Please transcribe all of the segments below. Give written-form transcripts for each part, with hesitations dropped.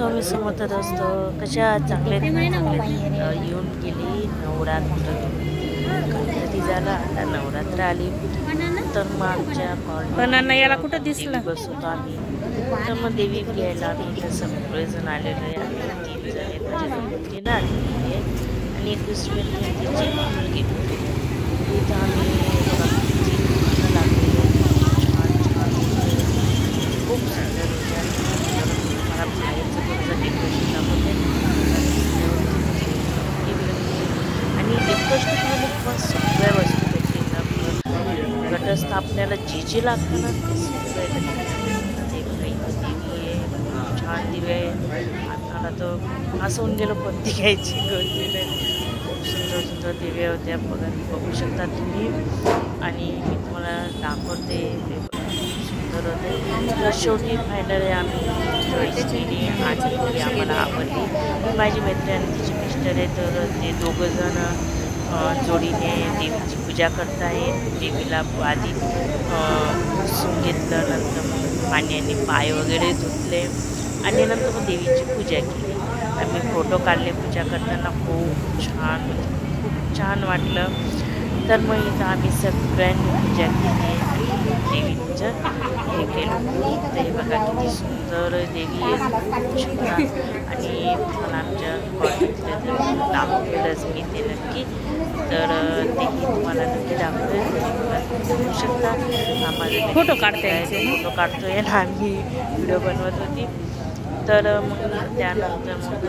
स्वामी समर्थ असतो कशा चांगले येऊन गेली नवरात्र गणपती झाला आता नवरात्र आली तर मग आमच्या पण याला कुठं दिसलं बसवतो आम्ही तर मग देवी घ्यायला आम्ही इथं सगळेजण आलेलो आहे आम्ही 3 जण आहेत माझ्या मुलीला आलेली आहे आणि एक दुसरी व्यक्ती तिची मुलगी इथं आम्ही लागलेलो खूप सुंदर मला बाहेरचं थोडंसं डेकोरेशन दाखवते आणि डेकोरेशनमध्ये पण सगळ्या वस्तू भेटतील घटस्थापनेला जी लागतं ना ते सगळं देवी आहे छान दिवे आहे आम्हाला तर असं होऊन गेलो कोणती घ्यायची कोणती नाही खूप सुंदर सुंदर दिवे होत्या बघू शकता तुम्ही आणि मी तुम्हाला दाखवते सुंदर होते शेवटी फायनल आहे आम्ही चॉईस केली आणि ती आम्हाला आवडली माझी मैत्रीण आणि तिचे मिस्टर आहे तर ते दोघंजण जोडीने देवीची पूजा करतायत देवीला आधी पुसून घेतलं नंतर मग पाण्याने पाय वगैरे धुतले आणि नंतर मग देवीची पूजा केली आम्ही फोटो काढले पूजा करताना खूप छान वाटलं तर मग इथं आम्ही सगळ्यांनी पूजा केली आणि देवीचं हे केलं तर हे बघा किती सुंदर देवी आहे आणि मला आमच्या कॉलेजला दाखवलंच मी ते नक्की तर तेही तुम्हाला नक्की दाखवलं बघू शकता आम्हाला फोटो काढतोय ना आम्ही व्हिडिओ बनवत होती तर मग त्यानंतर मग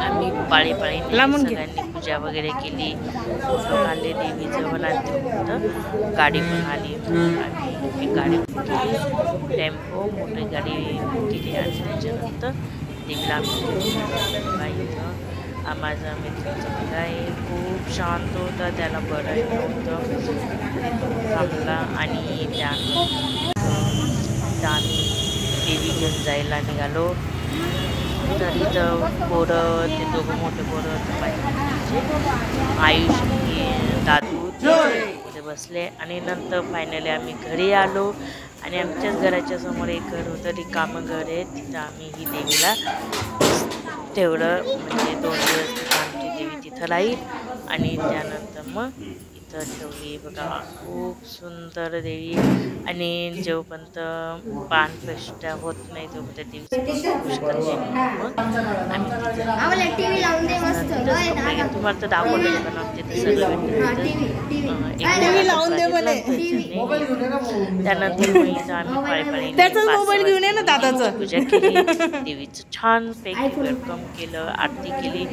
आम्ही पाळीपाळीने सगळ्यांनी पूजा वगैरे केली फोटो काढले देवीचं पण होतं गाडी पण आली आणि एक गाडी बुक केली टेम्पो मोठी गाडी बुक केली आणि त्याच्यानंतर देवीला आम्ही इथं माझा मित्राचा मुलगा आहे खूप शांत होता त्याला बरं नव्हतं थांबला आणि त्यानंतर आम्ही देवी घेऊन जायला निघालो तर इथं पोरं ते दोघं मोठे पोरं तर माझे आयुष दादू तिथे बसले आणि नंतर फायनली आम्ही घरी आलो आणि आमच्याच घराच्या समोर एक घर होतं रिकामं घर आहे तिथं आम्ही ही देवीला ठेवलं म्हणजे 2 दिवस तिथं आमची देवी तिथं राहील आणि त्यानंतर मग इथं ठेवली बघा खूप सुंदर देवी आणि जोपर्यंत पानप्रतिष्ठा होत नाही तोपर्यंत देवीचं तुम्हाला तर दाखवलं पण आमच्या सगळं त्यानंतर मग इथं आम्ही पाळीपाळीने पूजा केली देवीचं छानपैकी वेलकम केलं आरती केली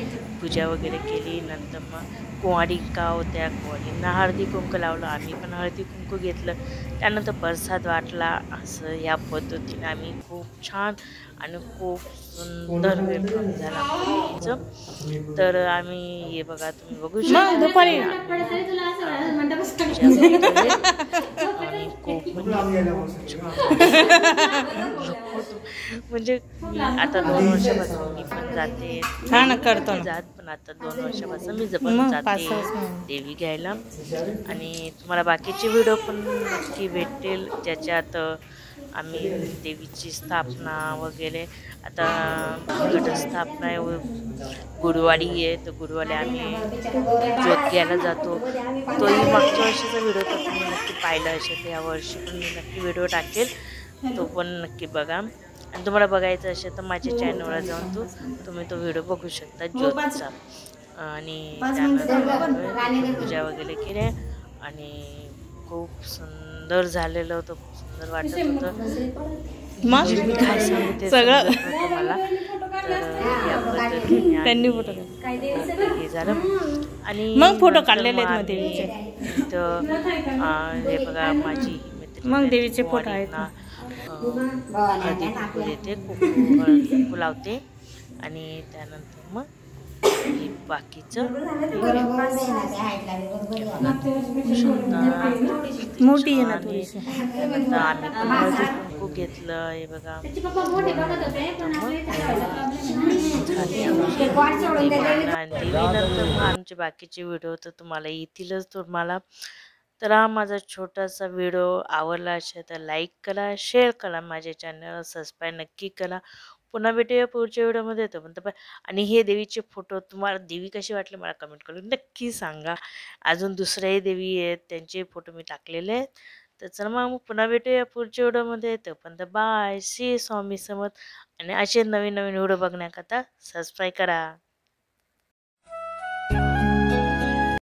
पूजा वगैरे केली नंतर मग कुंवारिका होत्या कुंवारींना हळदी कुंकू लावलं आम्ही पण हळदी कुंकू घेतलं त्यानंतर प्रसाद वाटला असं या पद्धतीने आम्ही खूप छान आणि खूप सुंदर वेलकम झाला देवीचं तर आम्ही हे बघा तुम्ही बघू शकता आणि खूप म्हणजे आता 2 वर्षापासून मी पण जाते जात पण आता 2 वर्षापासून मी पण जाते देवी घ्यायला आणि तुम्हाला बाकीचे व्हिडिओ पण नक्की भेटतील ज्याच्यात आम्ही देवीची स्थापना वगैरे आता घटस्थापना आहे गुरुवारी आहे तर गुरुवारी आम्ही ज्योत घ्यायला जातो तोही मागच्या वर्षीचा व्हिडिओ तर तुम्ही नक्की पाहिला असेल तर यावर्षी पण मी नक्की व्हिडिओ टाकेल तो पण नक्की बघा आणि तुम्हाला बघायचं असेल तर माझ्या चॅनलवर जाऊन तुम्ही तो व्हिडिओ बघू शकता ज्योतचा आणि त्यानंतर पूजा वगैरे केल्या आणि खूप सुंदर झालेलं होतं खूप सुंदर वाटत होतं मी काय सांगू ते सगळं मला हे झालं आणि मग फोटो काढलेले आहेत इथं हे बघा माझी मग देवीचे फोटो आहेत ना हळदी कुंकू देते कुंकू लावते आणि त्यानंतर मग बाकीचं मोठी आहे ना आम्ही पण हळदी कुंकू घेतलं हे बघा देवीनंतर मग आमचे बाकीचे व्हिडिओ तर तुम्हाला येतीलच तुम्हाला तर हा माझा छोटासा व्हिडिओ आवडला असेल तर लाईक करा शेअर करा माझ्या चॅनलला सबस्क्राईब नक्की करा पुन्हा भेटूया पुढच्या व्हिडिओमध्ये. तोपर्यंत बाय. आणि हे देवीचे फोटो तुम्हाला देवी कशी वाटली मला कमेंट करून नक्की सांगा. अजून दुसऱ्याही देवी आहेत, त्यांचे फोटो मी टाकलेले आहेत. तर चला मग पुन्हा भेटूया पुढच्या व्हिडिओमध्ये. तोपर्यंत बाय. श्री स्वामी समर्थ. आणि असे नवीन नवीन व्हिडिओ बघण्याकरता सबस्क्राईब करा.